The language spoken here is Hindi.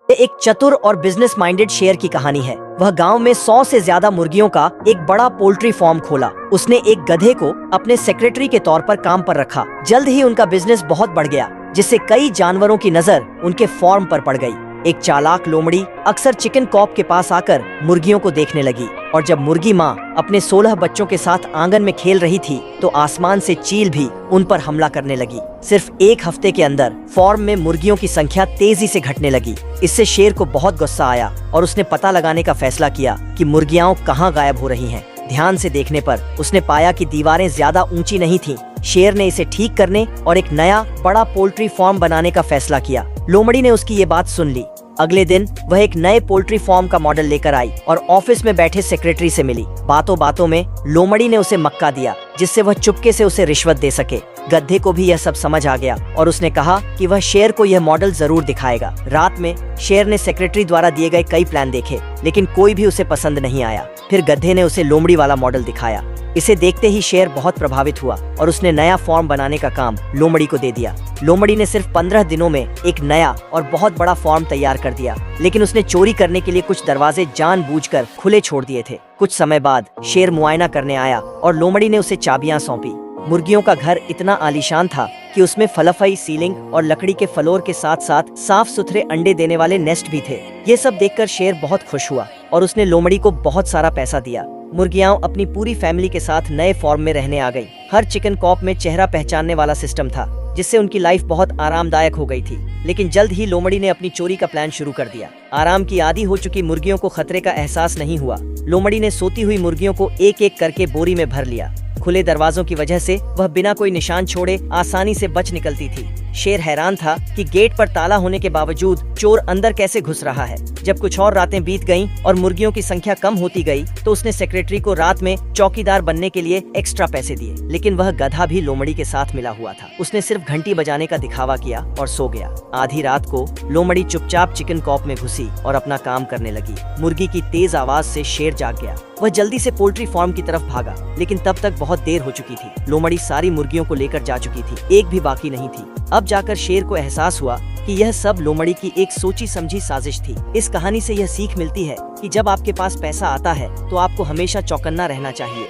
ये एक चतुर और बिजनेस माइंडेड शेर की कहानी है। वह गांव में 100 से ज्यादा मुर्गियों का एक बड़ा पोल्ट्री फार्म खोला। उसने एक गधे को अपने सेक्रेटरी के तौर पर काम पर रखा। जल्द ही उनका बिजनेस बहुत बढ़ गया, जिससे कई जानवरों की नजर उनके फार्म पर पड़ गई। एक चालाक लोमड़ी अक्सर चिकन कॉप के पास आकर मुर्गियों को देखने लगी, और जब मुर्गी माँ अपने 16 बच्चों के साथ आंगन में खेल रही थी तो आसमान से चील भी उन पर हमला करने लगी। सिर्फ एक हफ्ते के अंदर फार्म में मुर्गियों की संख्या तेजी से घटने लगी। इससे शेर को बहुत गुस्सा आया और उसने पता लगाने का फैसला किया कि मुर्गियां कहाँ गायब हो रही हैं। ध्यान से देखने पर उसने पाया कि दीवारें ज्यादा ऊंची नहीं थीं। शेर ने इसे ठीक करने और एक नया बड़ा पोल्ट्री फार्म बनाने का फैसला किया। लोमड़ी ने उसकी ये बात सुन ली। अगले दिन वह एक नए पोल्ट्री फार्म का मॉडल लेकर आई और ऑफिस में बैठे सेक्रेटरी से मिली। बातों बातों में लोमड़ी ने उसे मक्का दिया, जिससे वह चुपके से उसे रिश्वत दे सके। गधे को भी यह सब समझ आ गया और उसने कहा कि वह शेर को यह मॉडल जरूर दिखाएगा। रात में शेर ने सेक्रेटरी द्वारा दिए गए कई प्लान देखे, लेकिन कोई भी उसे पसंद नहीं आया। फिर गधे ने उसे लोमड़ी वाला मॉडल दिखाया। इसे देखते ही शेर बहुत प्रभावित हुआ और उसने नया फॉर्म बनाने का काम लोमड़ी को दे दिया। लोमड़ी ने सिर्फ 15 दिनों में एक नया और बहुत बड़ा फॉर्म तैयार कर दिया, लेकिन उसने चोरी करने के लिए कुछ दरवाजे जानबूझकर खुले छोड़ दिए थे। कुछ समय बाद शेर मुआयना करने आया और लोमड़ी ने उसे चाबियां सौंपी। मुर्गियों का घर इतना आलीशान था कि उसमें फलफाई सीलिंग और लकड़ी के फ्लोर के साथ साथ साफ सुथरे अंडे देने वाले नेस्ट भी थे। ये सब देखकर शेर बहुत खुश हुआ और उसने लोमड़ी को बहुत सारा पैसा दिया। मुर्गियां अपनी पूरी फैमिली के साथ नए फॉर्म में रहने आ गई। हर चिकन कॉप में चेहरा पहचानने वाला सिस्टम था, जिससे उनकी लाइफ बहुत आरामदायक हो गई थी। लेकिन जल्द ही लोमड़ी ने अपनी चोरी का प्लान शुरू कर दिया। आराम की आदी हो चुकी मुर्गियों को खतरे का एहसास नहीं हुआ। लोमड़ी ने सोती हुई मुर्गियों को एक एक करके बोरी में भर लिया। खुले दरवाजों की वजह से वह बिना कोई निशान छोड़े आसानी से बच निकलती थी। शेर हैरान था कि गेट पर ताला होने के बावजूद चोर अंदर कैसे घुस रहा है। जब कुछ और रातें बीत गईं और मुर्गियों की संख्या कम होती गई, तो उसने सेक्रेटरी को रात में चौकीदार बनने के लिए एक्स्ट्रा पैसे दिए। लेकिन वह गधा भी लोमड़ी के साथ मिला हुआ था। उसने सिर्फ घंटी बजाने का दिखावा किया और सो गया। आधी रात को लोमड़ी चुपचाप चिकन कॉप में घुसी और अपना काम करने लगी। मुर्गी की तेज आवाज से शेर जाग गया। वह जल्दी से पोल्ट्री फार्म की तरफ भागा, लेकिन तब तक बहुत देर हो चुकी थी। लोमड़ी सारी मुर्गियों को लेकर जा चुकी थी, एक भी बाकी नहीं थी। अब जाकर शेर को एहसास हुआ कि यह सब लोमड़ी की एक सोची समझी साजिश थी। इस कहानी से यह सीख मिलती है कि जब आपके पास पैसा आता है तो आपको हमेशा चौकन्ना रहना चाहिए।